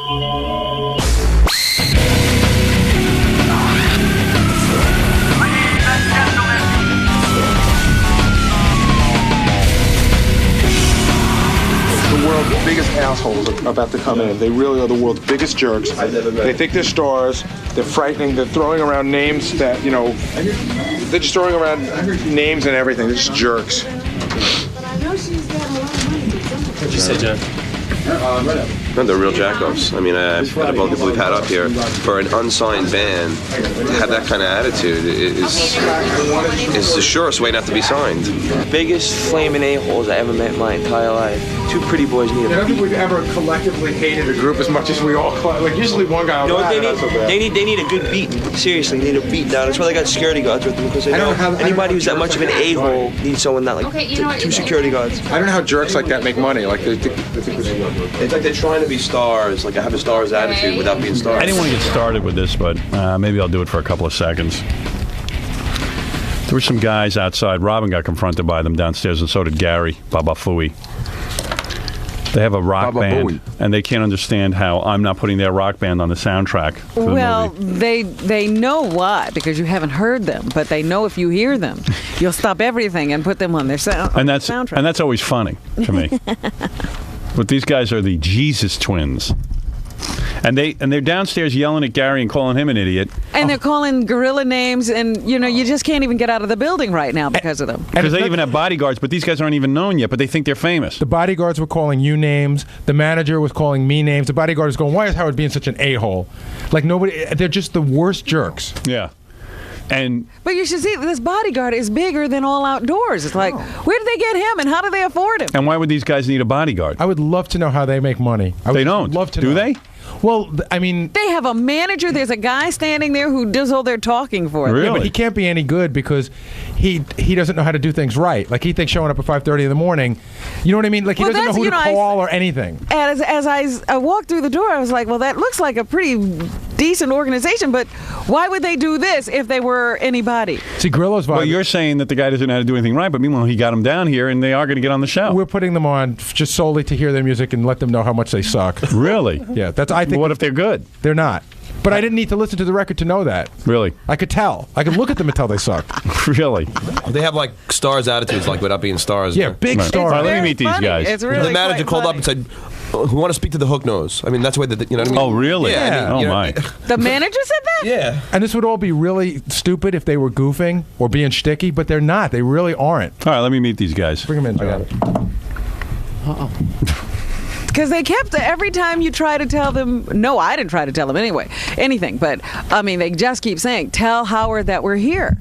The world's biggest assholes are about to come in. They really are the world's biggest jerks. They think they're stars. They're frightening. They're throwing around names that, you know, they're just throwing around names and everything. They're just jerks. What'd you say, John? No, they're real jackoffs. I mean, out of all the people we've had up here, for an unsigned band to have that kind of attitude is the surest way not to be signed. Biggest flaming a-holes I ever met in my entire life. Two pretty boys need I don't think we've ever collectively hated a group as much as we all like. Usually one guy. You know what they need? They need a good beating. Seriously, they need a beat down. That's why they got security guards with them, because they know anybody who's that much of an a-hole needs someone that like two security guards. I don't know how jerks like that make money. Like they think it's like they're trying to be stars, like I have a star's attitude without being stars. I didn't want to get started with this, but maybe I'll do it for a couple of seconds. There were some guys outside. Robin got confronted by them downstairs, and so did Gary Baba Fooey. They have a rock band, and they can't understand how I'm not putting their rock band on the soundtrack for the movie. They know why, because you haven't heard them, but they know if you hear them, you'll stop everything and put them on their soundtrack. And that's always funny to me. But these guys are the Jesus Twins. And they're downstairs yelling at Gary and calling him an idiot. And they're calling gorilla names, and you just can't even get out of the building right now because of them. Because they even have bodyguards, but these guys aren't even known yet, but they think they're famous. The bodyguards were calling you names. The manager was calling me names. The bodyguard was going, "Why is Howard being such an a-hole?" Like they're just the worst jerks. Yeah. But you should see, this bodyguard is bigger than All Outdoors. It's like, where did they get him, and how do they afford him? And why would these guys need a bodyguard? I would love to know how they make money. They don't. Love to do know. they? Well, I mean, they have a manager. There's a guy standing there who does all their talking for them. Really? Yeah, but he can't be any good because he doesn't know how to do things right. Like he thinks showing up at 5:30 in the morning, you know what I mean? Like he doesn't know who to call or anything. As I walked through the door, I was like, well, that looks like a pretty decent organization, but why would they do this if they were anybody? See, Grillo's vibe. Well, you're saying that the guy doesn't know how to do anything right, but meanwhile, he got them down here, and they are going to get on the show. We're putting them on just solely to hear their music and let them know how much they suck. Really? Yeah, I think. What if they're good? They're not. But I didn't need to listen to the record to know that. Really? I could tell. I could look at them and tell they suck. Really? They have like stars attitudes, like without being stars. Yeah, big stars. All right, let me meet these guys. It's really the manager called up and said, "We want to speak to the hook nose." I mean, that's the way that you know what I mean. Oh, really? Yeah. I mean, my. The manager said that? Yeah. And this would all be really stupid if they were goofing or being shticky, but they're not. They really aren't. All right, let me meet these guys. Bring them in, John. Because they kept, every time you try to tell them, no, I didn't try to tell them anyway, anything, but I mean, they just keep saying, tell Howard that we're here.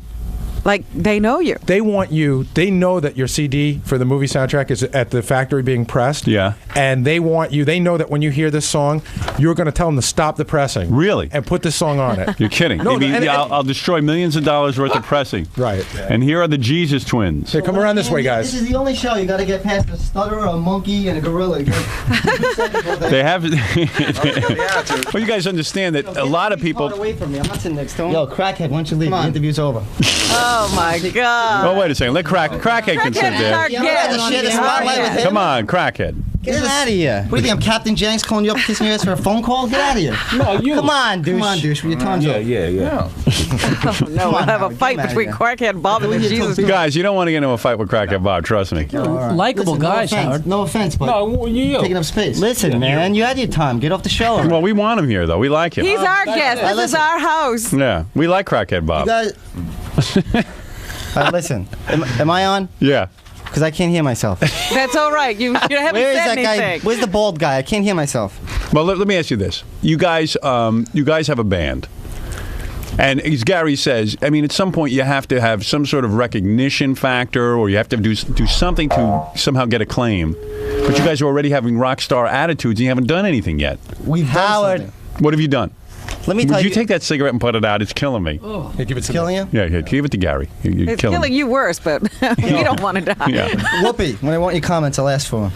Like, they know you. They want you, they know that your CD for the movie soundtrack is at the factory being pressed. Yeah. And they want you, they know that when you hear this song, you're going to tell them to stop the pressing. Really? And put this song on it. You're kidding. No, I'll destroy millions of dollars worth of pressing. Right. And here are the Jesus Twins. Here, come around this way, guys. This is the only show you got to get past a stutterer, a monkey, and a gorilla. They have. Well, you guys understand that a lot of people. Away from me. I'm not sitting next to him. Yo, crackhead, why don't you leave? The interview's over. Oh my God. Oh, wait a second. Let Crackhead can sit there. Come on, Crackhead. Get out of here. What do you think? I'm Captain Jennings calling you up, kissing your ass for a phone call? Get out of here. No, you. Come on, douche. Come on, douche. With your tongues up. Yeah. Oh, no, we'll have a fight between Crackhead Bob and the Jesus. Guys, you don't want to get into a fight with Crackhead Bob. Trust me. Likable guys, Howard. No offense, but taking up space. Listen, man, you had your time. Get off the show. Well, we want him here, though. We like him. He's our guest. This is our house. Yeah, we like Crackhead Bob. You guys. Listen, am I on? Yeah. Because I can't hear myself. That's all right. You haven't Where is said that guy? anything. Where's the bald guy? I can't hear myself. Well, let me ask you this: you guys have a band, and as Gary says, I mean, at some point you have to have some sort of recognition factor, or you have to do something to somehow get acclaim. But you guys are already having rock star attitudes, and you haven't done anything yet. Howard. What have you done? Let me tell Would you. you take that cigarette and put it out? It's killing me. Oh. Hey, give it to Killing you? Yeah, give it to Gary. You're It's killing you worse, but we don't want to die. Yeah. Whoopi, when I want your comments, I'll ask for them.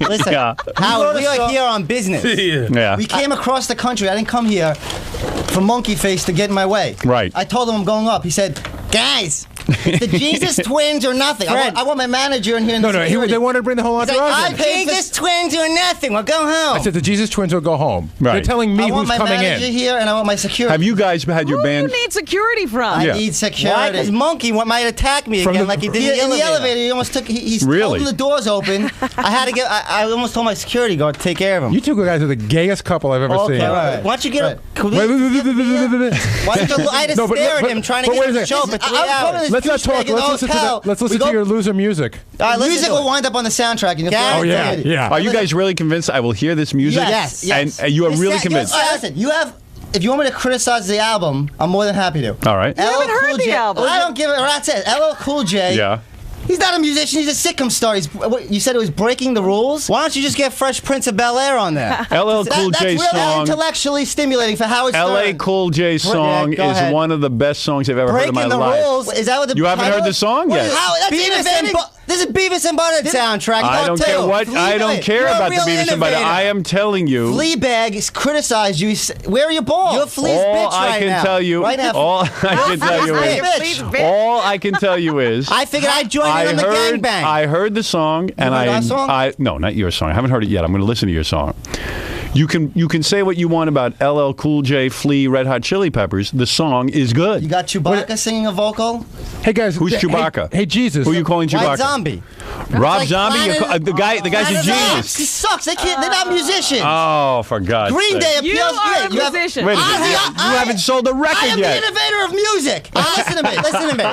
Listen. Yeah. Howard, we are here on business. Yeah. We came across the country. I didn't come here for monkey face to get in my way. Right. I told him I'm going up. He said, guys, The Jesus Twins or nothing. I want my manager in here. In No, the no. security. They wanted to bring the whole He's entourage. like, in. Jesus Twins or nothing. Well, go home. I said the Jesus Twins will go home. Right. They're telling me I want who's my coming manager in. here, and I want my security. Have you guys had your Who do band? you need security from? I Yeah. need security. Because Monkey might attack me From again the- like he did In the elevator, he almost took. He's Really? holding the doors open. I had to get. I almost told my security guard to take care of him. You two guys are the gayest couple I've ever Okay, seen. all right. Why don't you get Right. a... Could we- Wait, Why did you, I had to No, but- stare at but- him trying to but get wait him a to second. show up for 3 I was hours. this Let's not douchebag talk. in the Let's listen to hotel. let's We listen go- to your loser music. All right, Listen music to will it. wind up on the soundtrack. And you'll Yeah. Oh yeah, yeah. Are you guys really convinced I will hear this music? Yes, yes. And you are really convinced? All right, listen, you have. If you want me to criticize the album, I'm more than happy to. All right. You haven't heard the album. I don't give a rat's ass. LL Cool J. Yeah. He's not a musician. He's a sitcom star. You said it was breaking the rules. Why don't you just get Fresh Prince of Bel-Air on there? LL Cool That's J really song. intellectually stimulating for Howard Stern. LA Cool J song go is ahead. one of the best songs I've ever heard in my Breaking the life. rules. Is that what the You haven't title heard the is? song What yet? is- How, that's Beavis and innovative. This is Beavis and Butthead soundtrack. I don't care what. I don't care You're a about the real Beavis and Butthead. innovator. I am telling you. Fleabag criticized you. Where are your balls? You're Flea's All bitch I right can now. tell you. Right now. All I can tell you Flea's is. bitch. Please, bitch. All I can tell you is. I figured I'd join I in on the heard. gangbang. I heard the song, and heard our song? no, not your song. I haven't heard it yet. I'm going to listen to your song. You can say what you want about LL Cool J, Flea, Red Hot Chili Peppers. The song is good. You got Chewbacca singing a vocal? Hey guys, Who's hey- Chewbacca? Hey, Jesus. Who are you calling White Chewbacca? Zombie. Rob Like Zombie. Planet- The guy's a Planet of the Apes. He genius. sucks. They're not musicians. Oh, for God's Green sake. Day You appeals. are a you have- musician. Wait a minute. I- You haven't sold a I record am yet. the innovator of music. Now listen to me. Listen to me.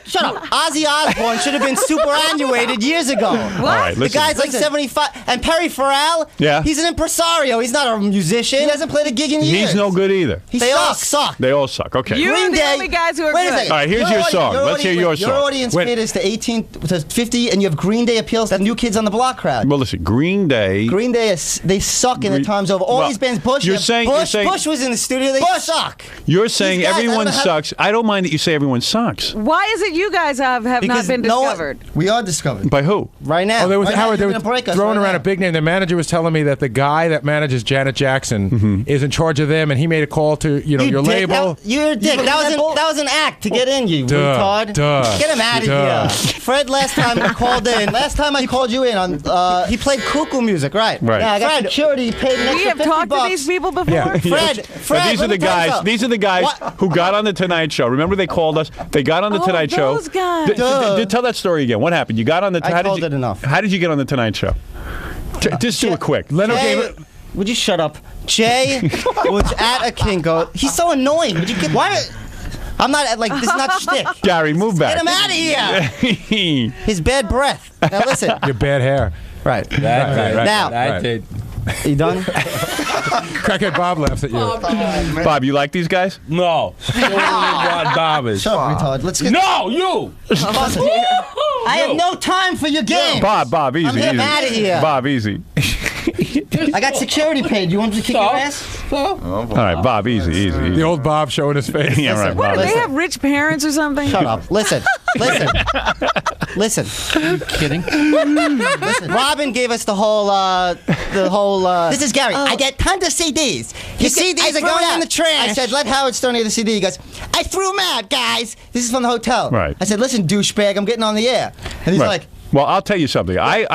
Shut up. Ozzy Osbourne should have been superannuated years ago. All right, The listen. guy's like 75. And Perry Farrell, Yeah. he's an impresario. He's not a musician. He hasn't played a gig in years. He's no good either. They all suck. They all suck. Okay. You Green are the Day- only guys who are Wait a good. second. All right, here's your song. Let's hear your Your song. audience Wait. fit is to 18 to 50, and you have Green Day appeals to the New Kids on the Block crowd. Well, listen. Green Day. Green Day, they suck in the times over. All Well, these bands, Bush, you're saying- Bush, Bush was in the studio. They Bush suck. You're saying These guys, I everyone don't know how- sucks. I don't mind that you say everyone sucks. Why is it you guys have not Because been no one- discovered? We are discovered By who? right now. Oh, there was Right now, Howard. They you're were gonna break us throwing right around now. a big name. The manager was telling me that the guy that manages Janet Jackson is in charge of them, and he made a call to your You dick. label. You're a dick. believe That that bull? was an act to get in, you Duh, retard. duh, Get him out of duh. here. Fred, last time I called in, Last time I called you in on, he played cuckoo music, right? Right. yeah, I got Fred, security paid an We extra have 50 talked bucks. to these people before. Yeah. Fred, Now, these are let the me tell you guys. something. These are the guys What? who got on the Tonight Show. Remember, they called us. They got on the Oh, Tonight Show. those guys. Tell that story again. What happened? You got on the. I how did told you- it enough. How did you get on the Tonight Show? Just do it quick. Leno Jay, gave it. would you shut up? Jay was at a Kinko. He's so annoying. Would you get why? I'm not like this is not shtick. Gary, move back. Get him out of here. His bad breath. Now listen. Your bad hair. Right. Right, right. Now, Right. you done? Crackhead Bob laughs at you. Bob, you like these guys? No. Bob is. Shut up, retard. Let's get. No, you. I have no time for your game. Bob, easy, I'm easy. outta here. Bob, easy. I got security paid. You want me to kick your ass? All right, Bob, easy. The old Bob showing his face. Yeah, right, What, Bob. do they have rich parents or something? Shut up. Listen. Listen. Kidding? Listen. Robin gave us the whole. This is Gary. I get tons of CDs. Your CDs are going in the trash. I said, let Howard Stern hear the CD. He goes, I threw him out, guys. This is from the hotel. Right. I said, listen, douchebag, I'm getting on the air. And he's Right. like, Well, I'll tell you something. I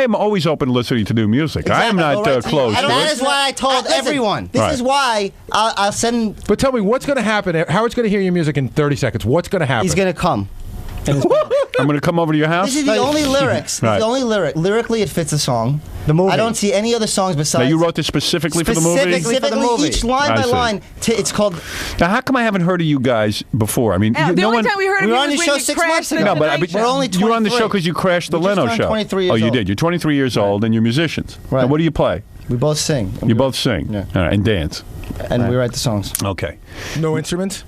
am always open to listening to new music. I am not Exactly. closed to That it. is why I told Listen, everyone. This Right. is why I'll send. But tell me, what's going to happen? Howard's going to hear your music in 30 seconds. What's going to happen? He's gonna come. I'm going to come over to your house. This is the only lyrics. This Right. is the only lyric. Lyrically, it fits the song. The movie. I don't see any other songs Now, besides. you wrote this specifically for the movie? Specifically for the movie. Each line I by see. line. It's called. Now, how come I haven't heard of you guys before? I mean, The no only one. time we heard of We you were on was your when show you 6 crashed months the ago. No, but Tonight Show. We're only you were on the 23. show because you crashed the We just Leno turned show. 23 oh, years you old. did. You're 23 years old and you're musicians. Right. Now, what do you play? We both sing. You both sing. Yeah. All right, and dance. And we write the songs. Okay. No instruments?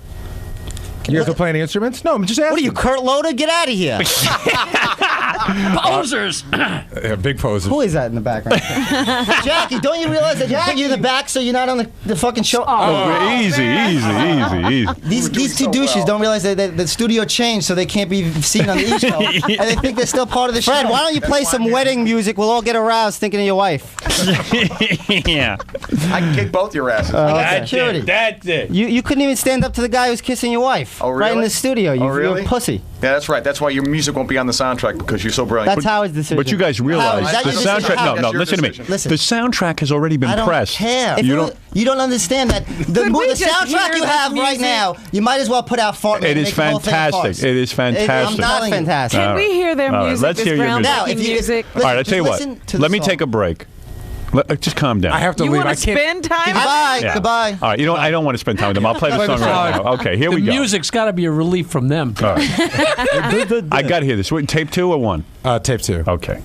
You guys don't play any instruments? No, I'm just asking. What are you, Kurt Loder? Get out of here. Posers. Big posers. Who is that in the background? Jackie, don't you realize that Jackie, you're in the back, so you're not on the fucking show? Easy. These two douches don't realize that the studio changed, so they can't be seen on the East show, and they think they're still part of the show. Fred, why don't you play some wedding music? We'll all get aroused thinking of your wife. Yeah. I can kick both your asses. I got security. That's it. You couldn't even stand up to the guy who's kissing your wife. Oh, really? Right in the studio. You're a pussy. Yeah, that's right. That's why your music won't be on the soundtrack because you're so brilliant. That's Howard's decision. But you guys realize Howard, the is that your soundtrack. decision? No, That's your listen to me. decision. Listen. The soundtrack has already been I don't pressed. care. You don't understand that the Could we just soundtrack hear you this have right music? now. You might as well put out fart. It is fantastic. It is fantastic. I'm not fantastic. Can we hear their All right, music? let's this hear your music. Now, if you- music. All right, I tell you what. listen to the Let me song. take a break. Just calm down. I have to You leave. want I to can't. spend time? Goodbye. Yeah. Goodbye. All right, you know, I don't want to spend time with them. I'll play the Play song the right song. now. Okay, here The we go. music's got to be a relief from them. All right. I got to hear this. Wait, tape 2 or 1? Tape 2. Okay.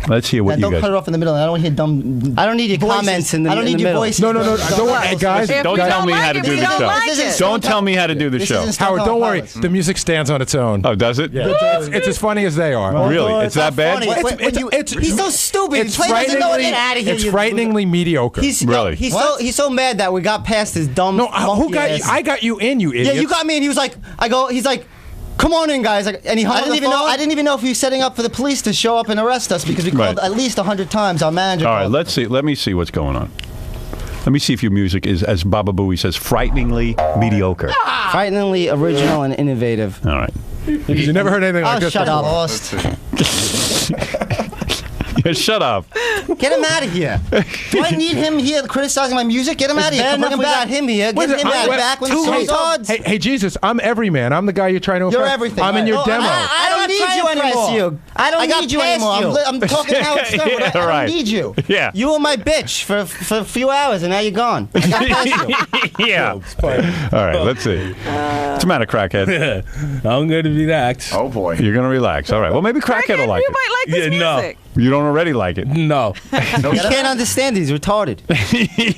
Let's hear what Now, you don't cut it guys. off in the middle. I don't want to hear dumb. I don't need your voices. comments in the I don't need your middle. voices. No. Don't worry, hey, guys. If Don't we tell don't me like how to it, do we the don't show. like This it. isn't Don't tell me how to do the This show. isn't Stone Howard, Temple don't worry. Pilots. The music stands on its own. Oh, does it? It's as funny as they are. Really? It's that bad? He's so stupid. It's Play doesn't know frighteningly, it. Out of here. it's frighteningly mediocre. Really? He's so mad that we got past his dumb. No, who monkey got you? ass. I got you in, you idiot. Yeah, you got me, and he was like, he's like, come on in, guys, and he hung I up didn't the even know. phone. I didn't even know if he was setting up for the police to show up and arrest us because we called Right. at least 100 times. Our manager. All right, called. let's see. Let me see what's going on. Let me see if your music is, as Baba Booey says, frighteningly mediocre. Frighteningly original and innovative. All right. You never heard anything like this shut up. before. Shut up. Get him out of here. Do I need him here criticizing my music? Get him out of here. Bad Come bring enough him we back. got him here. Get Get him him out. back when the Two song's on. Hey, Jesus, I'm everyman. I'm the guy you're trying to You're impress. everything. I'm in your No, demo. I don't need you anymore. I don't need you anymore. I'm talking to Howard Stern. Yeah, I right. don't need you. Yeah. You were my bitch for a few hours, and now you're gone. I got past you. Yeah. All right, let's see. What's the matter, crackhead? I'm going to relax. Oh boy. You're going to relax. All right. Well, maybe crackhead will like you it. might like this Yeah, no. music. You don't already like it. No. He can't understand. He's retarded.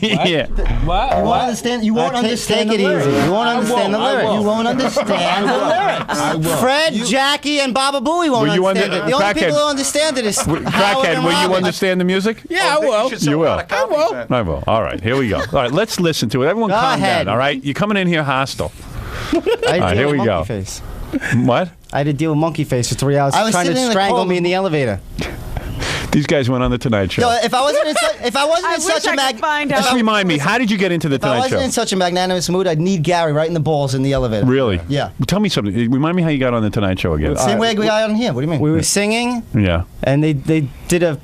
Yeah. What? You won't understand. You won't understand Take the it lyrics. easy. You won't understand the I lyrics. won't. You won't understand the lyrics. Fred, Jackie, and Baba Booey won't Will you understand it. The only Crackhead- people who understand it is Howard Crackhead, and will you Robin. understand the music? Yeah, I will. You will. I will. All right, here we go. All right, let's listen to it. Everyone Go calm ahead. down, all right? You're coming in here hostile. I All right, here we Monkey go. Face. What? I had to deal with Monkey Face for 3 hours I was trying to sitting in the strangle cold. me in the elevator. These guys went on the Tonight Show. Yo, if I wasn't in I wish such a I could find out. Just remind me, how did you get into the if I Tonight wasn't Show? in such a magnanimous mood, I'd need Gary right in the balls in the elevator. Really? Yeah. Tell me something. Remind me how you got on the Tonight Show again. Same way we got on here. What do you mean? We were singing, Yeah. and they did a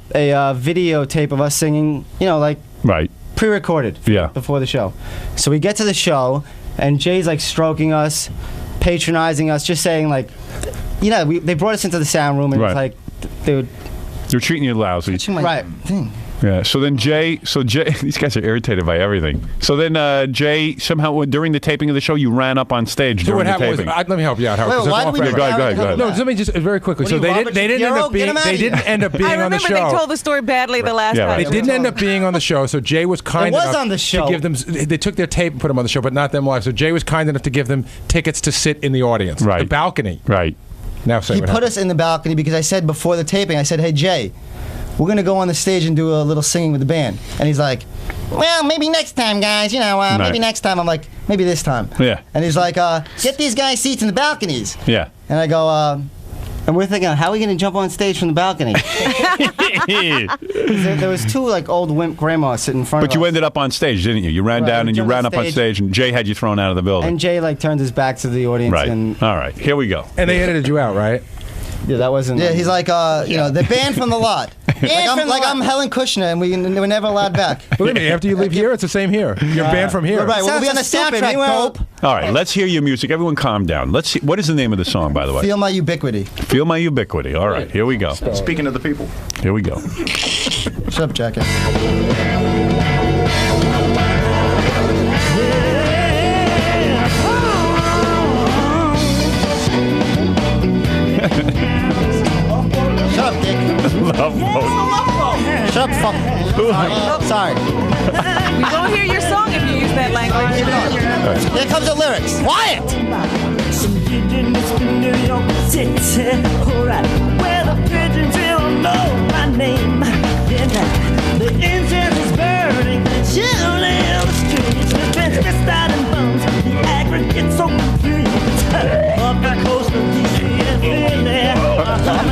videotape of us singing, like Right. pre-recorded Yeah. before the show. So we get to the show, and Jay's like stroking us, patronizing us, just saying like, they brought us into the sound room, and Right. it's like, dude, They're treating you lousy. right. Thing. Yeah. So Jay, these guys are irritated by everything. So then Jay, somehow during the taping of the show, you ran up on stage So during what the happened was, taping. let me help you out, Howard. Wait, 'cause why that's did we all go fair. ahead, go ahead. No, let me just very quickly. What So are you, they Robert didn't end Shapiro? up Get being him outta they here. didn't end up being I on the remember show. they told the story badly the last Yeah, time. right. They didn't end up being on the show, so Jay was kind It was enough on the show. to give them. They took their tape and put them on the show, but not them live. So Jay was kind enough to give them tickets to sit in the audience, Right. the balcony. Right. Now say He what put happened. us in the balcony because I said before the taping, I said, "Hey Jay, we're gonna go on the stage and do a little singing with the band." And he's like, "Well, maybe next time, guys. Maybe Right. next time." I'm like, "Maybe this time." Yeah. And he's like, "Get these guys seats in the balconies." Yeah. And I go, And we're thinking, how are we going to jump on stage from the balcony? there was two like old wimp grandmas sitting in front But of you us. ended up on stage, didn't you? You ran Right, down we and you jumped ran on up on stage. stage, and Jay had you thrown out of the building. And Jay like turned his back to the audience. Right. And All right. Here we go. And they edited you out, right? yeah, that wasn't. "Yeah." He's like, "They're banned from the lot." Like I'm Helen Kushner, and we were never allowed back. Believe me, after you leave here, it's the same here. You're banned from here. Right, we'll be on the Sounds so stupid. soundtrack, Meanwhile- dope. All right. Let's hear your music. Everyone, calm down. Let's see. What is the name of the song, by the way? Feel my ubiquity. Feel My Ubiquity. All right. Here we go. Speaking of the people. Here we go. What's up, Jackie? Shut up, Dick. Love boat. Shut up, fuck. Sorry. We won't hear your song if you use that language. Here comes the lyrics. Quiet! Some pigeons in New York City, alright, where the pigeons don't know my name. The incense is burning, the chill in the streets, the fence beside and bones, the aggregate so complete. Up the coast of DC and Philly.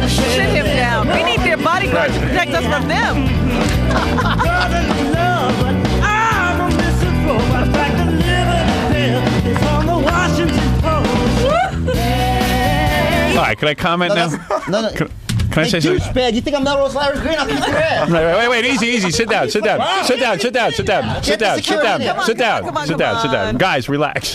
Sit him down. We need their bodyguards to protect us from them. Brotherly love, but I'm a misanthrope. I back the Liberty Bell. It's on the Washington Post. All right, can I comment now? No. Can I say something? Douchebag, you think I'm Melrose Larry Green? I'll kick your ass. Wait, easy. Sit down. Guys, relax.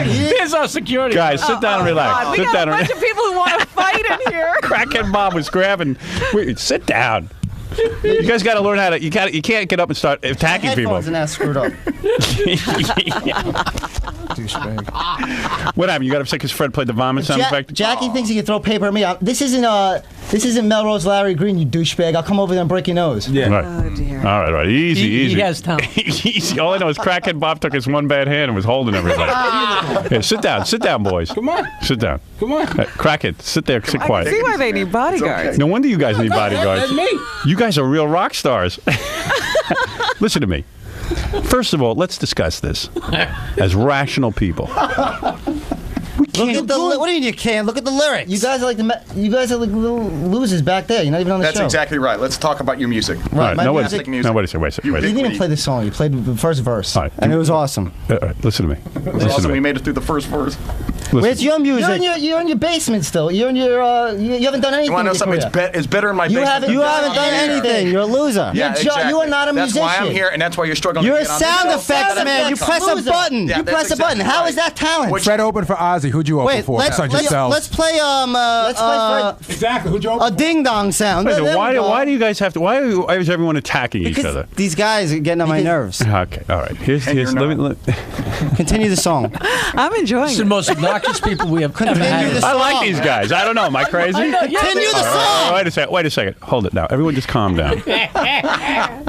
Here's our security. Guys, sit down and relax. God, we got a bunch of people who want to fight in here. Crackhead Bob was grabbing. Sit down. You guys got to learn how to. You can't get up and start attacking people. Headphones and that's screwed up. What happened? You got upset because Fred played the vomit sound effect? Jackie thinks he can throw paper at me. This isn't Melrose Larry Green, you douchebag. I'll come over there and break your nose. Yeah. Right. Oh, dear. All right. Easy. He has talent. Easy. All I know is Crackhead Bob took his one bad hand and was holding everybody. Yeah, sit down, boys. Come on. Sit down. Come on. Crackhead, sit there. Sit quiet. I see why they need bodyguards. No wonder you guys need bodyguards. That's me. You guys are real rock stars. Listen to me. First of all, let's discuss this as rational people. Look at the what do you mean you can't? Look at the lyrics. You guys are like little losers back there. You're not even on the That's show. exactly right. Let's talk about your music. Right. No, wait a music. second. Wait a second. You didn't even play the song. You played the first verse, right. and it was awesome. Listen to me. Awesome. We made it through the first verse. Where's your music? You're in your basement still. You haven't done anything. You want to know something? It's better in my basement. You haven't done anything. You're a loser. Yeah, exactly. You are not a musician. That's why I'm here, and that's why you're struggling. You're to a get on the sound show. effects man. You press a button. Yeah, You press a button. How is that talent? Fred opened for Ozzy. Who'd you open for? Let's play exactly. Who'd you open a ding dong sound. Why do you guys have to? Why is everyone attacking each other? These guys are getting on my nerves. Okay, all right. Here's Continue the song. I'm enjoying It's the most obnoxious people we have ever had. I like these guys. I don't know. Am I crazy? Continue the song. Wait a second. Hold it now. Everyone just calm down.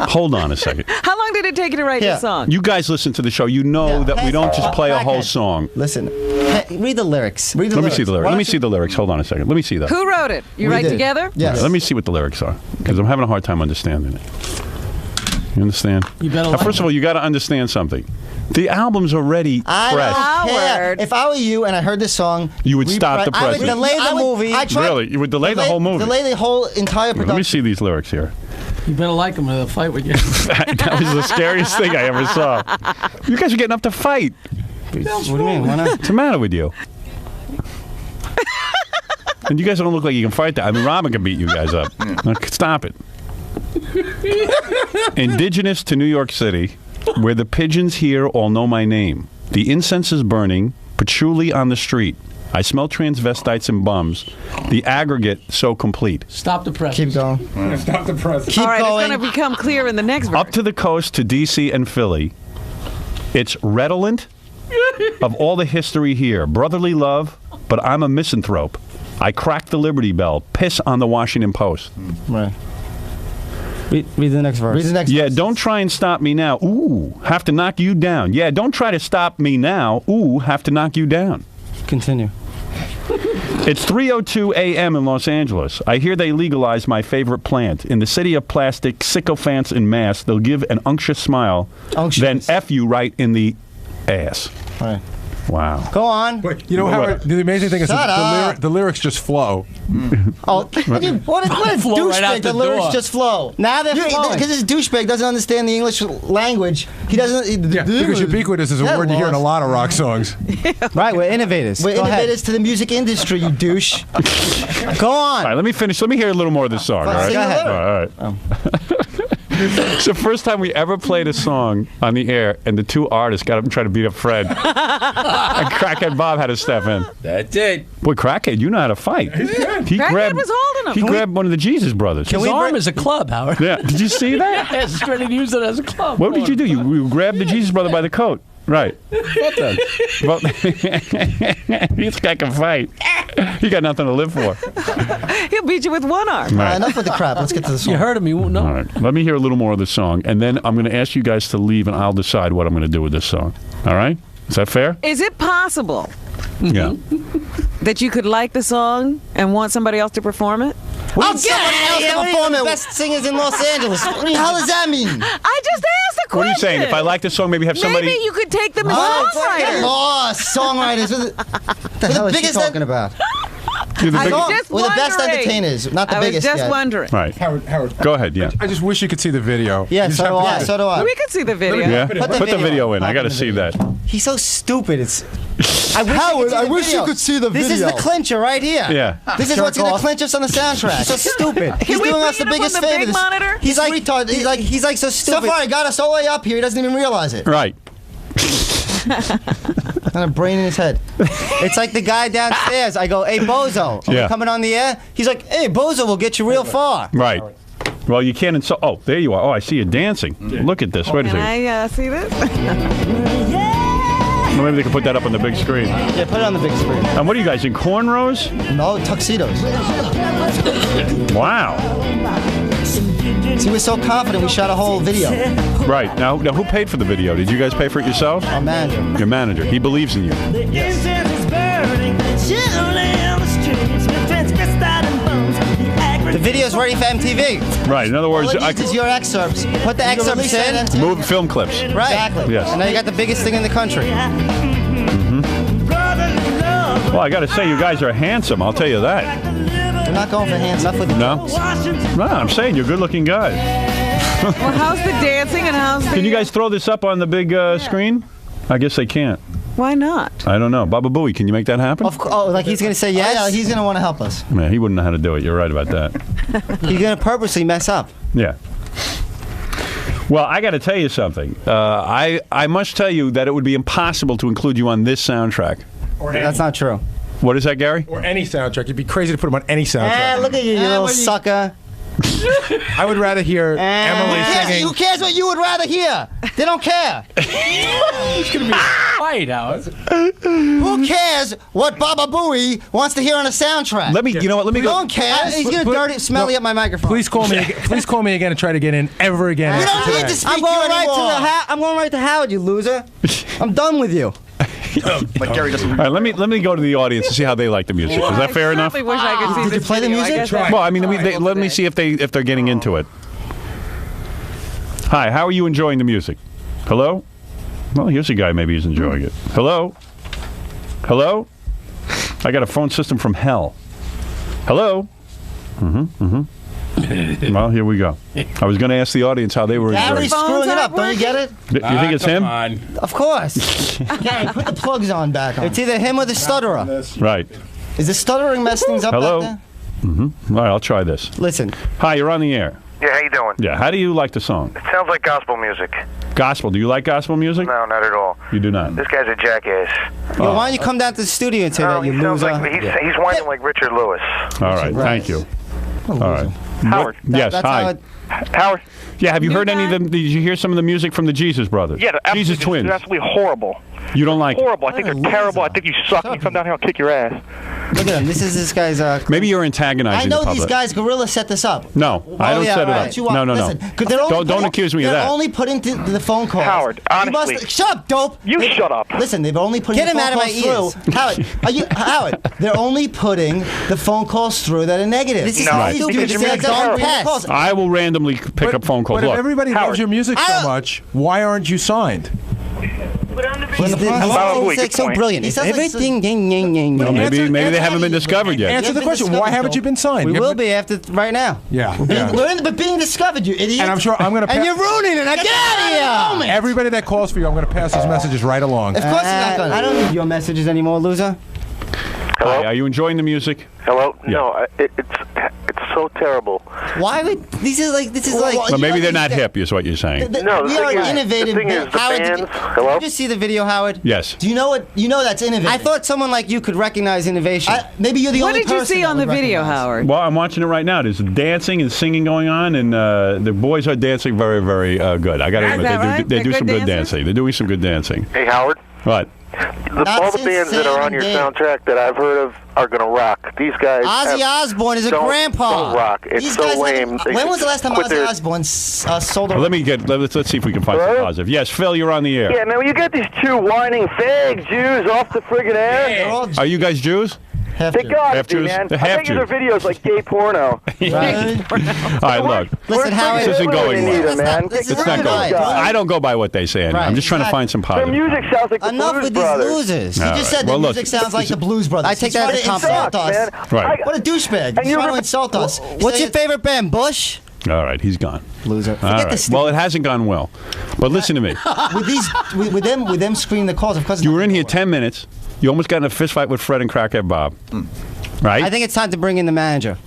Hold on a second. How long did it take you to write this song? You guys listen to the show. You know that we don't just play a whole song. Listen. Read the lyrics. Let me see the lyrics. Let me see the lyrics. Hold on a second. Let me see that. Who wrote it? You write together? Yes. Let me see what the lyrics are, because I'm having a hard time understanding it. You understand? You better. First of all, you got to understand something. The album's already I pressed. don't care. If I were you and I heard this song, You would stop the I would pressing. delay the movie. Really? You would delay the whole movie? Delay the whole entire production. Let me see these lyrics here. You better like him or they'll fight with you. That was the scariest thing I ever saw. You guys are getting up to fight. What do you mean? Why not? What's the matter with you? And you guys don't look like you can fight that. I mean, Robin can beat you guys up. Look, stop it. Indigenous to New York City, where the pigeons here all know my name. The incense is burning, patchouli on the street. I smell transvestites and bums. The aggregate so complete. Stop the press. Keep going. Stop the press. Keep All right, going. it's going to become clear in the next verse. Up to the coast to D.C. and Philly. It's redolent of all the history here. Brotherly love, but I'm a misanthrope. I crack the Liberty Bell. Piss on the Washington Post. Right. Read the next verse. Read the next verse. Don't try and stop me now. Ooh, have to knock you down. Yeah, don't try to stop me now. Ooh, have to knock you down. Continue. It's 3:02 a.m. in Los Angeles. I hear they legalized my favorite plant. In the city of plastic, sycophants in mass, they'll give an unctuous smile, then F you right in the ass. Right. Wow. Go on. But you know how the amazing thing is the lyrics just flow. Oh, what a douchebag! The lyrics just flow. Now they're flowing. Because this douchebag doesn't understand the English language. He doesn't. Because ubiquitous is a word you hear in a lot of rock songs. Right, we're innovators. We're innovators to the music industry, you douche. Go on. All right, let me finish. Let me hear a little more of this song. All right? Go ahead. All right. It's the first time we ever played a song on the air, and the two artists got up and tried to beat up Fred. And Crackhead Bob had to step in. That's it. Boy, Crackhead, you know how to fight. Crackhead was holding him. He grabbed one of the Jesus brothers. His arm is a club, Howard. Yeah. Did you see that? Yeah, he's ready to use it as a club. What did you do? You grabbed the Jesus brother by the coat. Right. What then? Well, this guy can fight. He got nothing to live for. He'll beat you with one arm. Right. Enough with the crap. Let's get to the song. You heard him. You won't know. All right. Let me hear a little more of the song, and then I'm going to ask you guys to leave, and I'll decide what I'm going to do with this song. All right? Is that fair? Is it possible Yeah. That you could like the song and want somebody else to perform it? I'll get somebody else to perform it. Best singers in Los Angeles. What the hell does that mean? I just asked a question. What are you saying? If I like the song, maybe have somebody. Maybe you could take them as Get songwriters. lost, songwriters. What the hell is she talking about? You're the I big- was just We're the best wondering. entertainers, not the I was biggest just yet. wondering. Right. Howard. Go ahead. Yeah. I just wish you could see the video. Yeah, You just so have do to I. look at So do I. We could see the video. Yeah. Put the Put the video video in. I in. got to see that. He's so stupid. It's. Howard, I wish you could see the This is video. the clincher right here. Yeah. This is what's going to clinch us on the soundtrack. He's so stupid. He's we doing us bring the it up biggest on the favor. big This- monitor? He's like retarded. He's like so stupid. So far, he got us all the way up here. He doesn't even realize it. Right. And a brain in his head. It's like the guy downstairs. I go, "Hey, Bozo, are Yeah. we coming on the air?" He's like, "Hey, Bozo, will get you real far." Right. Well, you can't insult. Oh, there you are. Oh, I see you dancing. Look at this. Wait a Can second. I see this? Well, maybe they can put that up on the big screen. Yeah, put it on the big screen. And what are you guys in cornrows? No, tuxedos. Wow. See, we're so confident we shot a whole video. Right. Now, who paid for the video? Did you guys pay for it yourselves? Our manager. Your manager. He believes in you. The incense is burning, chilling on the streets. My friends pressed out in bones. The video's ready for MTV. Right. In other All words, it needs is your excerpts. Put the excerpts in. move film clips. Right. Exactly. Yes. And now you got the biggest thing in the country. Well, I got to say, you guys are handsome. I'll tell you that. We're not going for hands. Enough with No. No, I'm saying you're good-looking guys. Well, how's the dancing and how's the... Can you guys throw this up on the big screen? I guess they can't. Why not? I don't know. Baba Booey, can you make that happen? Oh, like he's going to say yes? Yeah, he's going to want to help us. Man, he wouldn't know how to do it. You're right about that. He's going to purposely mess up. Yeah. Well, I got to tell you something. I must tell you that it would be impossible to include you on this soundtrack. That's not true. What is that, Gary? Or any soundtrack. It'd be crazy to put him on any soundtrack. Look at you, you little sucker. I would rather hear Emily singing. Who cares what you would rather hear? They don't care. It's going to be a fight, Howard. Who cares what Baba Booey wants to hear on a soundtrack? You know what? Let me We go. don't care. He's going to dirty, smelly up my microphone. Please call me. Please call me again and try to get in ever again. We after don't need today. to speak to you anymore. I'm going right to Howard, you loser. I'm done with you. Like Gary doesn't. All right, let me go to the audience and see how they like the music. Is that fair enough? I wish I could see Did you this play the video. I music? guess I- Well, I mean, let me see if they're getting into it. Hi, how are you enjoying the music? Hello? Well, here's a guy. Maybe he's enjoying it. Hello? Hello? I got a phone system from hell. Hello? Well, here we go. I was going to ask the audience how they were enjoying Gary's it. screwing it up. Don't you get it? You think it's him? Of course. Gary, put the plugs on back on. It's either him or the stutterer. Right. Is the stuttering mess things up Hello? back All right, I'll try this. there? Listen. Hi, you're on the air. Yeah, how you doing? Yeah, how do you like the song? It sounds like gospel music. Gospel. Do you like gospel music? No, not at all. You do not. This guy's a jackass. Yo, why don't you come down to the studio and say No, that, you he sounds loser? like he's whining like Richard Lewis. All right, thank you. All right. Howard. Yes, That's hi. how it, Howard. Yeah, have you heard any of them? Did you hear some of the music from the Jesus Brothers? Yeah, absolutely, Jesus Twins. It's absolutely horrible. You don't like it? Horrible. I think they're terrible. I think you suck. You come down here, I'll kick your ass. look at him. This is this guy's. Maybe you're antagonizing I know the public. these guys. Gorilla set this up. No, I don't yeah, set it right. up. You are- No. Listen, 'cause they're only Don't accuse me of they're that. only putting the phone calls. Howard, honestly. Shut up, dope. You shut up. Listen, they're only putting Get the him phone out of my calls through. Howard, Howard, they're only putting the phone calls through that are negative. This is No, right. because stupid. your They're music's dumb terrible. pests. I will randomly pick up phone calls. But if Look, everybody Howard. loves your music so much, why aren't you signed? He's Baba Booey, like good so point. brilliant. He sounds Everything. well, maybe Answer- they haven't been discovered yet. Answer the question. Why haven't you been signed? We You will haven't- be after right now. Yeah. But being discovered, you idiot. And I'm sure I'm going to. And you're ruining it. Now get out of here. Everybody that calls for you, I'm going to pass those messages right along. Of course you're not gonna. I don't need your messages anymore, loser. Hi, are you enjoying the music? Hello? Yeah. No, it's so terrible. Why would this is like Well, maybe they're not hip, is what you're saying. No, the we thing are is- innovative. the thing is, the Howard, bands- did Hello? you just see the video, Howard? Yes. Do you know what? You know that's innovative. I thought someone like you could recognize innovation. Maybe you're the What only did you person see that on the would video, recognize. Howard? Well, I'm watching it right now. There's dancing and singing going on, and the boys are dancing very, very good. I got to Is admit, that right? they They're do good some good dancers? dancing. They're doing some good dancing. Hey, Howard. What? All the bands that are on your soundtrack that I've heard of are going to rock. These guys. Ozzy Osbourne is a grandpa. Don't rock. It's These so guys lame. When was the last time Ozzy Osbourne sold a... Well, let's see if we can find some positive. Yes, Phil, you're on the air. Yeah, man, you got these two whining fag Jews off the friggin' air. Are you guys Jews? They got Half to be, Jews? man. They're I half think their Jews. videos like gay porno. All right, look. Listen, Howard. This isn't going well. man. It's not going well. I don't go by what they say. Anymore. I'm just trying to find some Their positive. music sounds like the Enough Blues with these Brothers. losers. All He just right. said Well, the look, music sounds like the Blues Brothers. I take that as a compliment. us. Right. What a douchebag. And He's you trying to ever- insult us. What's your favorite band, Bush? All right, he's gone. Loser. All right. Well, it hasn't gone well. But listen to me. with them screening the calls, of course. You were in here 10 minutes. You almost got in a fist fight with Fred and Crackhead Bob. Right? I think it's time to bring in the manager.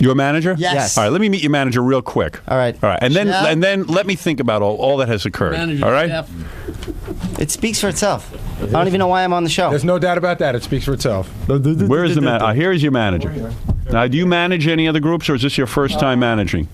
You're a manager? Yes. All right, let me meet your manager real quick. All right. All right, and then Yeah. and then let me think about all that has occurred. All right? It speaks for itself. I don't even know why I'm on the show. There's no doubt about that. It speaks for itself. Where is the man? Here is your manager. Now, do you manage any other groups, or is this your first time managing?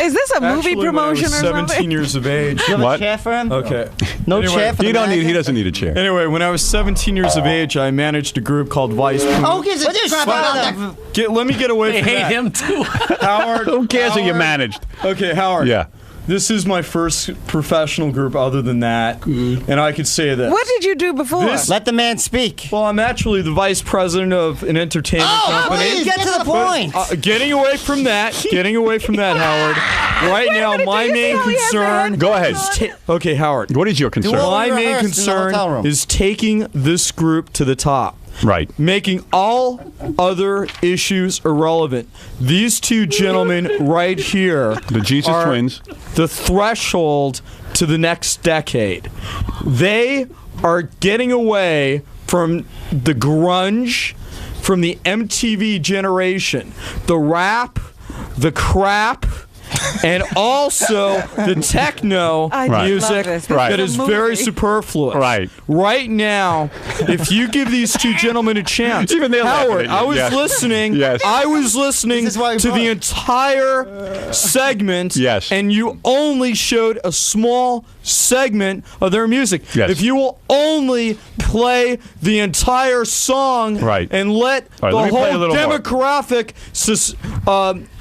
Is this a movie Actually, promotion when I was or 17 something? years of age. You have What? a chair for him? Okay. No chair for the manager? He doesn't need a chair. Anyway, when I was 17 years of age, I managed a group called Vice. Oh, gives a crap about that? Let me get away They from hate that. him too. Howard. Who cares who you Howard. managed? Okay, Howard. Yeah. This is my first professional group other than that, and I could say this. What did you do before? Let the man speak. Well, I'm actually the vice president of an entertainment company. Please, get to the point. Getting away from that, Howard. Right now, my main concern. Go ahead. Okay, Howard. What is your concern? My we main rehearsed in the hotel concern room. is taking this group to the top. Right. Making all other issues irrelevant. These two gentlemen right here, The Jesus are Twins. the threshold to the next decade. They are getting away from the grunge, from the MTV generation, the rap, the crap, and also the techno I just music love this. This Right. that is is a very movie. superfluous. Right. Right now, if you give these two gentlemen a chance, Even they're laughing Howard, at you. I was Yes. listening. Yes. I was listening This is why we to brought the it. entire segment. Yes. And you only showed a small segment of their music. Yes. If you will only play the entire song Right. and let All right, the let me play a whole little more. demographic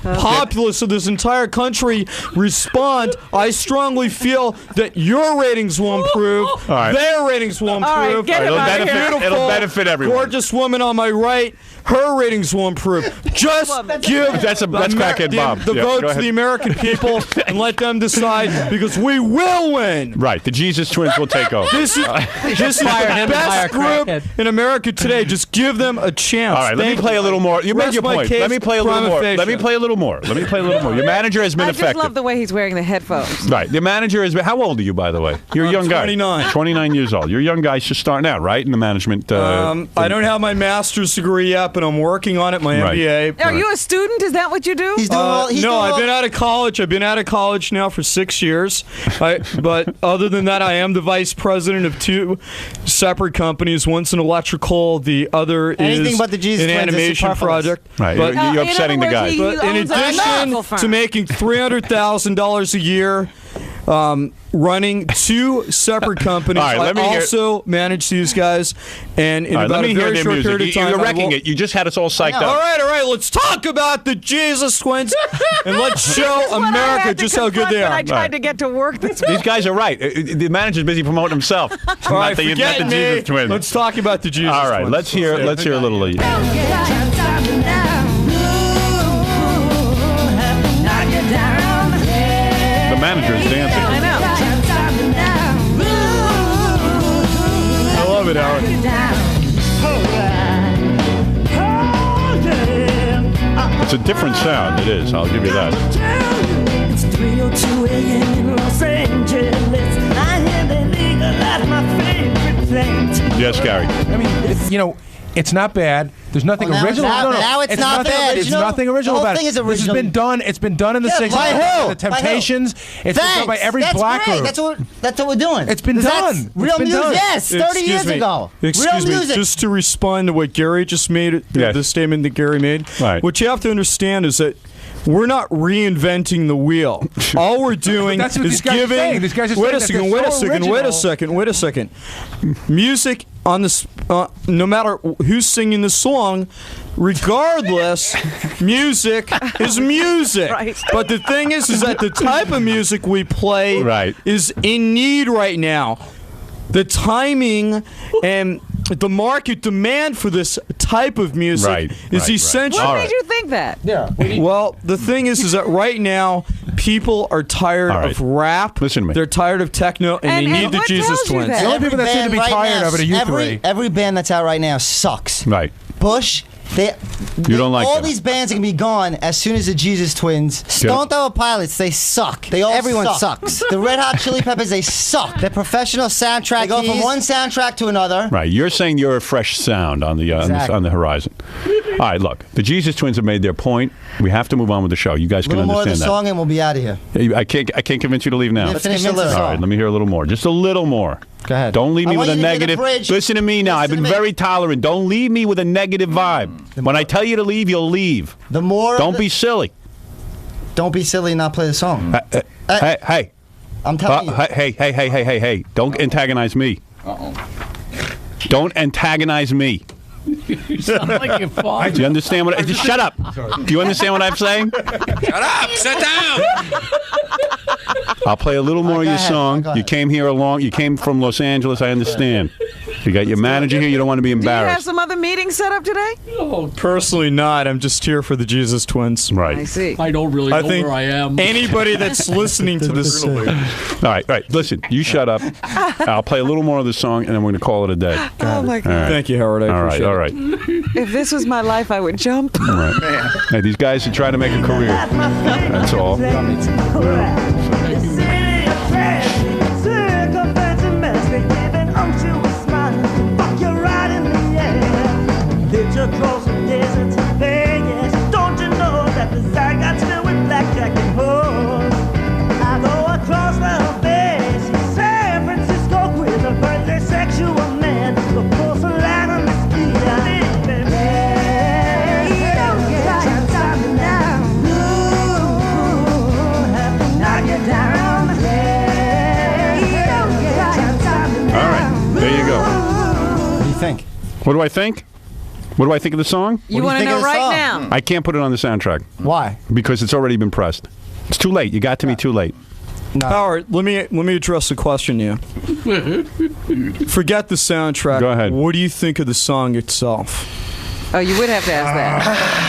populace of this entire country respond, I strongly feel that your ratings will improve, right. their ratings will All right, improve. get him It'll out of here. benefit, it'll benefit everyone. Gorgeous woman on my right, her ratings will improve. Just give That's Crackhead Bob. the Yeah, vote go to ahead. the American people and let them decide, because we will win. Right. The Jesus Twins will take over. This is the him to hire best group Crackhead. in America today. Just give them a chance. All right, let me Thank play you. a little more. You made Rest your my point. case, Let me play a little prima more. facie. Let me play a little more. Let me play a little more. Your manager has been I effective. just love the way he's wearing the headphones. Right. The manager is. How old are you, by the way? You're a young guy. 29. 29 years old. You're a young guy just starting out, right? In the management. I don't have my master's degree yet, but I'm working on it. My Right. MBA. Are you a student? Is that what you do? He's doing all. He's No, doing I've all, been out of college. I've been out of college now for 6 years. But other than that, I am the vice president of two separate companies. One's an electrical, the other Anything is but the Jesus an Twins is animation superfluous. project. Right. But, You're in upsetting other the words, guy. he but in owns a addition medical firm. to making $300,000 a year, running two separate companies, All right, let me I hear- also manage these guys. And in All right, about let me a hear very their short music. period of time, You're I wrecking will- it. You just had us all psyched All up. right, let's talk about the Jesus Twins and let's show That's what I America had to just how good confront they when are. I tried to get to work this These guys are right. The manager's busy promoting himself. All right, not the forget me. Jesus Twins. Let's talk about the Jesus All right, Twins. let's hear a little of you. The manager is dancing. I know. I love it, Howard. It's a different sound. It is. I'll give you that. It's 3:02 a.m. in Los Angeles. I hear they legalize my favorite plant. Yes, Gary. I mean, it's not bad. There's nothing Well, now original. it's not- no, no. now it's not nothing, bad. It's Original? nothing original The whole about thing it. is This has original. been done. It's been done in the Yeah, 60s. by who? The By who? Temptations. It's been done by every That's black great. group. That's what we're doing. It's been 'Cause that's done. Real It's been music. done. Yes, 30 years ago. Excuse Real me. music. Just to respond to what Gary just made, Yes. the statement that Gary made. Right. What you have to understand is that we're not reinventing the wheel. All we're doing That's what is these guys are giving. saying. These guys are Wait a saying second. that Wait they're a so second. Wait a second. Music on this, no matter who's singing the song, regardless, music is music. Right. But the thing is that the type of music we play is in need right now. The timing and the market demand for this type of music is essential. What made you think that? Yeah. Well, the thing is that right now people are tired of rap. Listen to me. They're tired of techno, and they need the Jesus Twins. The only people that seem to be tired of it are you three. Every band that's out right now sucks. Right. Bush. You don't like all them. these bands are gonna be gone as soon as the Jesus Twins. Stone Temple Pilots, they suck. Everyone sucks. The Red Hot Chili Peppers, they suck. They're professional soundtrack. They go from one soundtrack to another. Right. You're saying you're a fresh sound on the on the horizon. All right. Look, the Jesus Twins have made their point. We have to move on with the show. You guys A can little more of the understand song and we'll be out of here. that. I can't convince you to leave now. Let's finish the lyrics. All right. Let me hear a little more. Just a little more. Go ahead. Don't leave me I with want a you to hear the negative. bridge. Listen to me now. I've been very tolerant. Don't leave me with a negative vibe. When I tell you to leave, you'll leave. The more. Don't be silly. Don't be silly and not play the song. Hey. I'm telling you. Hey. Don't antagonize me. Don't antagonize me. You sound like your father. Do you understand what? Just shut up. Do you understand what I'm saying? Shut up! Sit down! I'll play a little more of your song. You came here along. You came from Los Angeles. I understand. You got your manager here. You don't want to be Do you have embarrassed. some other meetings set up today? Oh, personally not. I'm just here for the Jesus Twins. Right. I see. I don't really know think where I am. Anybody that's listening to this. All right. Listen, you shut up. I'll play a little more of the song, and then we're going to call it a day. Oh my God. All right. Thank you, Howard. I appreciate All right. If this was my life, I would jump. All right. Hey, these guys are trying to make a career. That's all. Across the desert to Vegas. Don't you know that the side got filled with blackjack and hoes? I go across the bay, see San Francisco with a birthday sexual man. The porcelain on the ski. All right. There you go. What do you think? What do I think? What do I think of the song? You want to know right now? I can't put it on the soundtrack. Why? Because it's already been pressed. It's too late. You got to me too late. No. Howard, let me address the question here. Forget the soundtrack. Go ahead. What do you think of the song itself? Oh, you would have to ask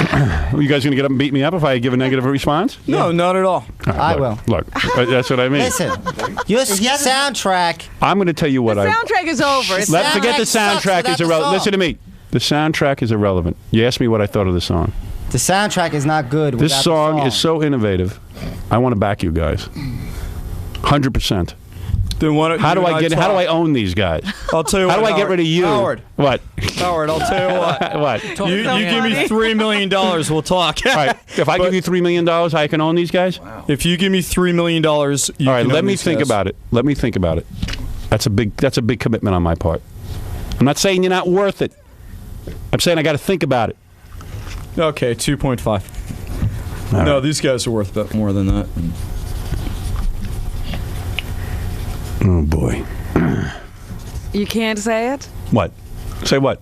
that. Are you guys going to get up and beat me up if I give a negative response? No, not at all. I will. Look, that's what I mean. Listen, your soundtrack. I'm going to tell you what The soundtrack is over. It's Let's forget the soundtrack is irrelevant. Listen to me. The soundtrack is irrelevant. You asked me what I thought of the song. The soundtrack is not good. This without song the is so innovative. I want to back you guys. 100%. Then how do I I own these guys? I'll tell you how what. do I get rid of you? Howard. What? Howard, I'll tell you what. What? You give me $3 million, we'll talk. All right. If I give you $3 million, I can own these guys? Wow. If you give me $3 million, you all right, can let own me these think guys. about it. Let me think about it. That's a big commitment on my part. I'm not saying you're not worth it. I'm saying I got to think about it. Okay, 2.5. No, these guys are worth a bit more than that. Oh boy. You can't say it? What? Say what?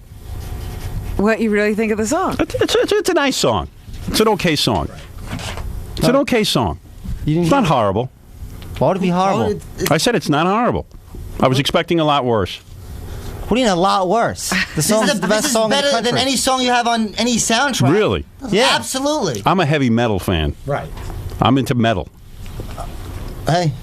What you really think of the song? It's a nice song. It's an okay song. It's an okay song. It's not horrible. Why would it be horrible? I said it's not horrible. I was expecting a lot worse. What do you mean a lot worse? The song's the best song in the better country. than any song you have on any soundtrack. Really? Yeah. Absolutely. I'm a heavy metal fan. Right. I'm into metal. Hey,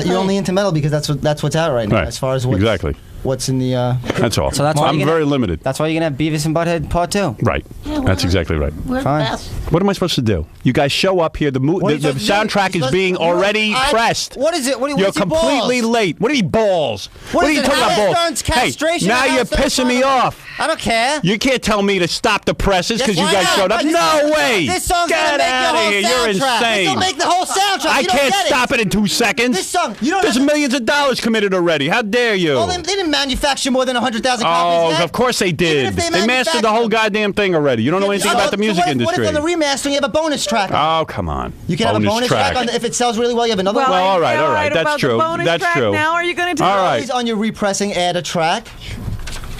you're only into metal because that's what's out right now. Right. As far as what's in the. That's all. So that's why I'm very limited. That's why you're gonna have Beavis and Butthead Part 2. Right. That's exactly right. Fine. What am I supposed to do? You guys show up here. The soundtrack is being already pressed. What is it? You're completely late. What are you balls? What are you talking about balls? Castration now you're pissing me off. I don't care. You can't tell me to stop the presses because you guys showed up. No way. This song's Get gonna make out the of whole here. You're soundtrack. insane. It'll make the whole soundtrack. I You don't can't get stop it in 2 seconds. This song, you don't. There's millions of dollars committed already. How dare you? Well, they didn't manufacture more than 100,000 copies. Oh, of course they did. Even if They they mastered the whole goddamn thing already. You don't know anything about the music industry. What if on the remastering, you have a bonus track. Oh, come on. You can have a bonus track on if it sells really well. You have another one. Well, all right. That's true. That's true. Now, are you going to tell All right. Always on your repressing, add a track.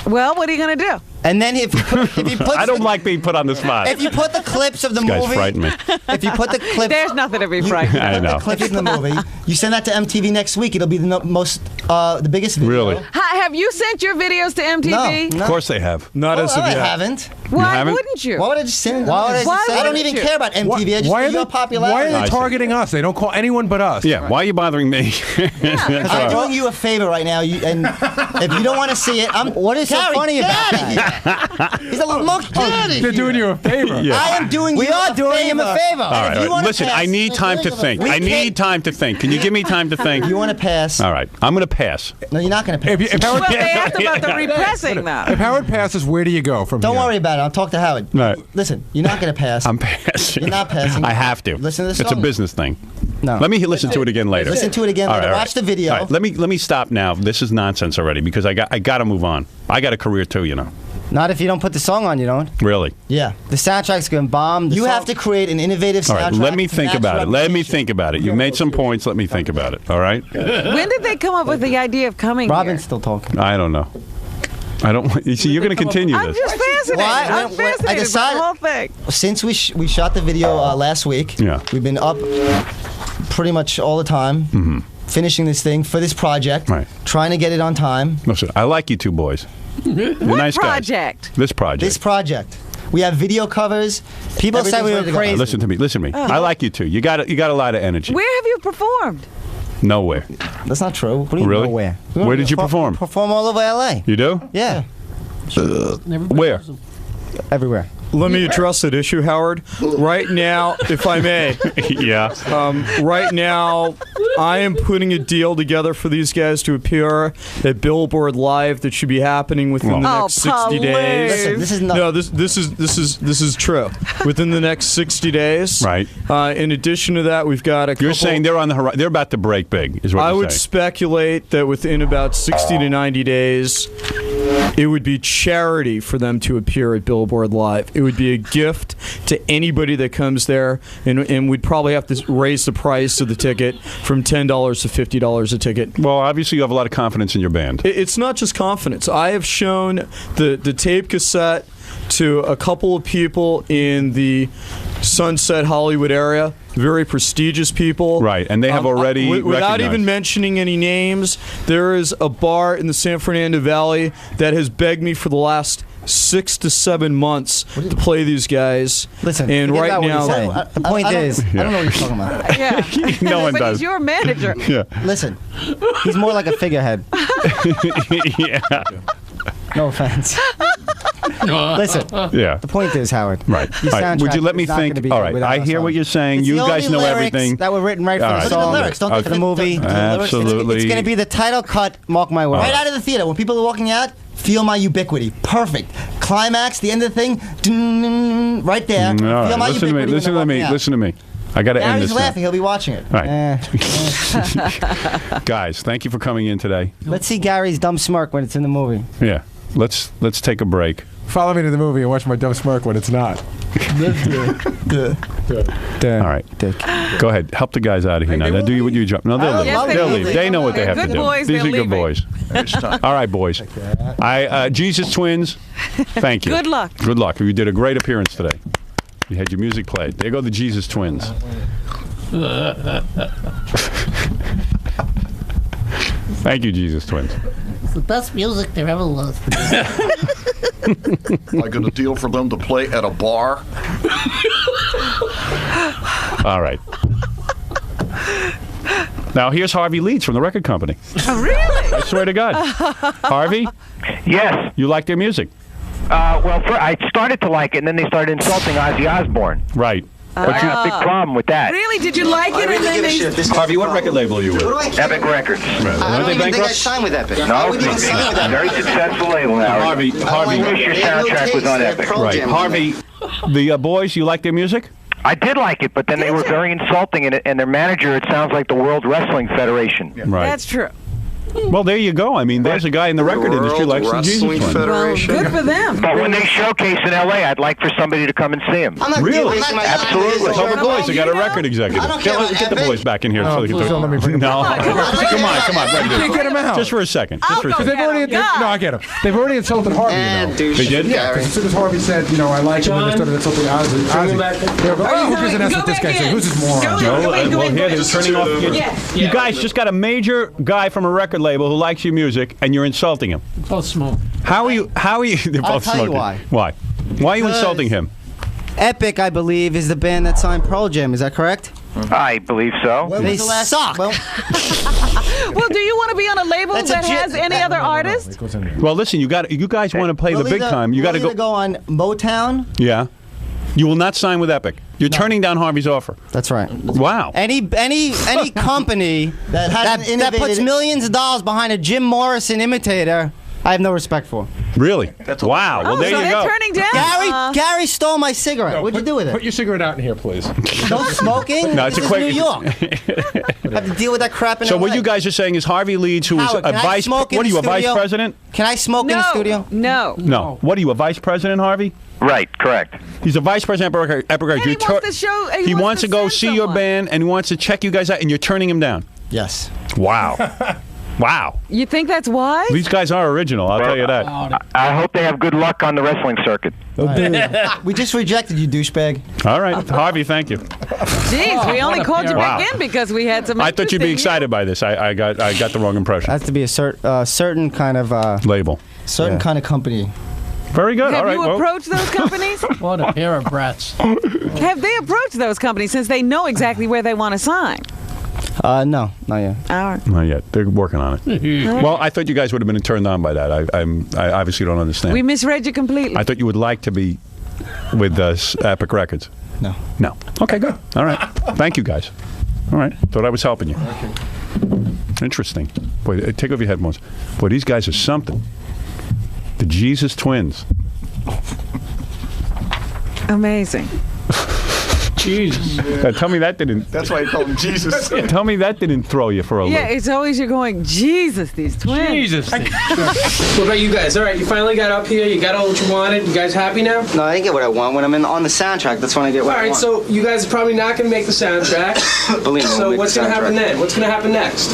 Well, what are you going to do? And then if you put I don't like being put on the spot. If you put the clips of the This guy's movie, frightened me. If you put the clips, there's nothing to be frightened. I know. The clips in the movie, you send that to MTV next week. It'll be the biggest video. Really? Have you sent your videos to MTV? No. Of course they have. Not as of I yet. haven't. Why haven't? wouldn't you? Why would I just send? Why I don't wouldn't even you? care about MTV. I just Why see your popularity. Why are I they see. targeting us? They don't call anyone but us. Yeah. Why are you bothering me? I'm doing you a favor right now, and if you don't want to see it, What is so Gary, funny get about out of that? here. He's a little monkey. They're doing you a favor. Yeah. I am doing you a favor. All right. If you wanna Listen, pass, I need time to think. I need time to think. Can you give me time to think? You want to pass? All right. I'm going to pass. No, you're not going to pass. If Howard, Well, they asked about the repressing, though. if Howard passes, where do you go from Don't here? worry about it. I'll talk to Howard. Right. Listen, you're not going to pass. I'm passing. You're not passing. I have to. Listen to the It's a song. business thing. No. Let me listen to it again later. Listen to it again All later. right, all Watch the video. All right, let me stop now. This is nonsense already because I got to move on. I got a career too, you know. Not if you don't put the song on, you don't. Really. Yeah. The soundtrack's going to bomb. You have to create an innovative All soundtrack. right. Let me to think match about it. Let me reputation. think about it. You made some points. Let me think about it. All right. When did they come up with the idea of coming Robin's here? still talking. I don't know. I don't. You see, you're going to continue I'm this. just fascinated. Why? I'm When- fascinated I by decided- the whole thing. Since we shot the video last week, Yeah. we've been up pretty much all the time, finishing this thing for this project, Right. trying to get it on time. Listen, I like you two boys. You're What nice guys. project? This project. This project. We have video covers. People say we were Everything's ready to go. crazy. Listen to me. Listen to me. I like you two. You got a lot of energy. Where have you performed? Nowhere. That's not true. What do you Really? know where? Where did you perform? Perform all over L.A. You do? Yeah. Where? Everywhere. Let me address that issue, Howard. Right now, if I may. Yeah. Right now, I am putting a deal together for these guys to appear at Billboard Live that should be happening within the next 60 days. Listen, this is not. No, this is true. Within the next 60 days. Right. In addition to that, we've got a couple. You're saying they're on the horizon. They're about to break big. Is what I you're would saying. speculate that within about 60 to 90 days, it would be charity for them to appear at Billboard Live. It would be a gift to anybody that comes there, and we'd probably have to raise the price of the ticket from $10 to $50 a ticket. Well, obviously you have a lot of confidence in your band. It's not just confidence. I have shown the tape cassette to a couple of people in the Sunset Hollywood area, very prestigious people. Right, and they have already without even recognized. mentioning any names, there is a bar in the San Fernando Valley that has begged me for the last 6 to 7 months to play these guys. Listen, and forget right about what now, you're saying. The point is, I don't know what you're talking about. Yeah. No one but does. he's your manager. Yeah. Listen, he's more like a figurehead. Yeah. No offense. Listen, Yeah. the point is, Howard. Right. Your All right. Would you soundtrack let me is not think? gonna be All good right. without I our hear song. what you're saying. It's You the guys only know lyrics everything. that were written right All for right. the look at the song. lyrics. Don't Okay. look at the Absolutely. It's going to be the title cut. Mark my words. Right out of the theater, when people are walking out, feel my ubiquity. Perfect. Climax, the end of the thing, ding, right there. All Feel right. my Listen to me. ubiquity when Listen they're to me. walking out. Listen to me. I got to end Gary's this. now. laughing. He'll be watching it. All right. Guys, thank you for coming in today. Let's see Gary's dumb smirk when it's in the movie. Yeah. Let's take a break. Follow me to the movie and watch my dumb smirk when it's not. All right. Go ahead. Help the guys out of here now. Now do what you job. No, they'll leave. Yes, They'll they leave. will. They know what they have Good to do. boys, These they're are good leaving. boys. All right, boys. Jesus Twins, thank you. Good luck. Good luck. You did a great appearance today. You had your music played. There go the Jesus Twins. Thank you, Jesus Twins. It's the best music there ever was. I got a deal for them to play at a bar. All right. Now here's Harvey Leeds from the record company. Oh, really? I swear to God. Harvey? Yes. You like their music? I started to like it, and then they started insulting Ozzy Osbourne. Right. I got a big problem with that. Really? Did you like it? And then they... Harvey, what record label are you with? Epic Records. I don't even think I signed with Epic. No, very successful label now. Harvey, I wish your soundtrack was on Epic. Right. Harvey, the boys, you like their music? I did like it, but then they were very insulting, and their manager, it sounds like the World Wrestling Federation. Right. That's true. Well, there you go. I mean, there's a guy in the record industry like some Jesus Twins. Well, good for them. But when they showcase in L.A., I'd like for somebody to come and see him. Really? Absolutely. Tell the boys they got a record executive. Get the boys back in here so they can please don't let me bring them No, back. come on. You can't get him out. Just for a second. No, I get him. They've already insulted Harvey, you know. They did? Yeah, 'cause as soon as Harvey said, you know, I like him, and they started insulting Ozzy. They'll go, oh, who gives an S with this guy? Say, who's this moron? Well, here they're turning off. You guys just got a major guy from a record label who likes your music, and you're insulting him. Both smoke. How are you? They're both I'll tell you smoking. why. Why are you insulting him? Epic, I believe, is the band that signed Pearl Jam. Is that correct? I believe so. They suck. Well, do you want to be on a label that has any other artist? Well, listen, you guys want to play the big time. You got to go on Motown. Yeah. You will not sign with Epic. You're turning down Harvey's offer. That's right. Wow. Any company that puts millions of dollars behind a Jim Morrison imitator, I have no respect for. Really? Wow. Well, there so you they're go. turning down. Gary stole my cigarette. What'd you do with it? Put your cigarette out in here, please. No smoking? No, it's This a quick. is New York. I have to deal with that crap in So LA. what you guys are saying is Harvey Leeds, who is Howard, a can I vice. smoke in What are you, the a vice studio? president? Can I smoke in the studio? No. No. What are you, a vice president, Harvey? Right, correct. He's a vice president of Epic Records. And he wants to show. He wants to go see your band and he wants to check you guys out, and you're turning him down. Yes. Wow. Wow. You think that's why? These guys are original, I'll tell you that. I hope they have good luck on the wrestling circuit. We just rejected you, douchebag. All right. Harvey, thank you. Jeez, we only called you back in because we had some. I thought you'd be excited by this. I got the wrong impression. Has to be a certain kind of label. Certain kind of company. Very good. Have All right. you approached those companies? What a pair of brats. Have they approached those companies since they know exactly where they want to sign? No, not yet. All right. Not yet. They're working on it. Well, I thought you guys would have been turned on by that. I obviously don't understand. We misread you completely. I thought you would like to be with Epic Records. No. No. Okay, good. All right. Thank you, guys. All right. Thought I was helping you. Interesting. Boy, take off your headphones. Boy, these guys are something. The Jesus Twins. Amazing. Jesus. Tell me that didn't. That's why you call him Jesus. Tell me that didn't throw you for a loop. Yeah, it's always you're going, Jesus, these twins. Jesus. What about you guys? All right, you finally got up here. You got all what you wanted. You guys happy now? No, I didn't get what I want. When I'm on the soundtrack, that's when I get what I want. All right, so you guys are probably not going to make the soundtrack. Believe me, we'll So make what's the going to happen soundtrack. then? What's going to happen next?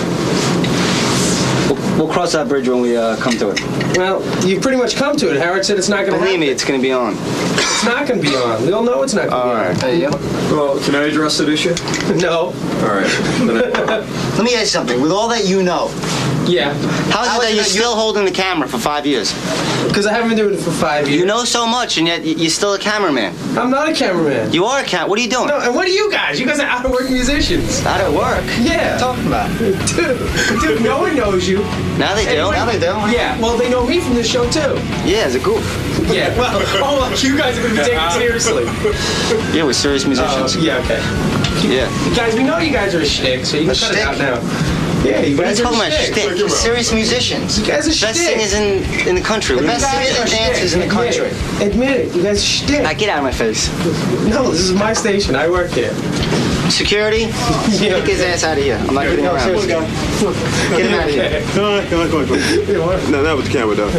We'll cross that bridge when we come to it. Well, you've pretty much come to it. Howard said it's not going to happen. Believe me, it's going to be on. It's not going to be on. We all know it's not going to be on. All right. There you go. Well, can I address that issue? No. All right. Let me ask you something. With all that you know, Yeah. how is it that you're still holding the camera for 5 years? Because I haven't been doing it for 5 years. You know so much, and yet you're still a cameraman. I'm not a cameraman. You are a What are you doing? No, and what are you guys? You guys are out of work musicians. Out of work? Yeah. What are you talking about? Dude, no one knows you. Now they do. Now they do. Yeah, well, they know me from this show, too. Yeah, as a goof. Yeah, well, you guys are going to be taken seriously. Yeah, we're serious musicians. Yeah, okay. Yeah. Guys, we know you guys are a shtick, so you can cut it out now. Yeah, you What are you guys talking are a about shtick? You're serious musicians. You guys are Best shtick. singers in the country. The best singers and dancers in the country. Admit it. You guys are shtick. Now get out of my face. No, this is my station. I work here. Security? Kick his ass out of here. I'm not kidding around. Get him out of here. Come on. No, not with the camera, though.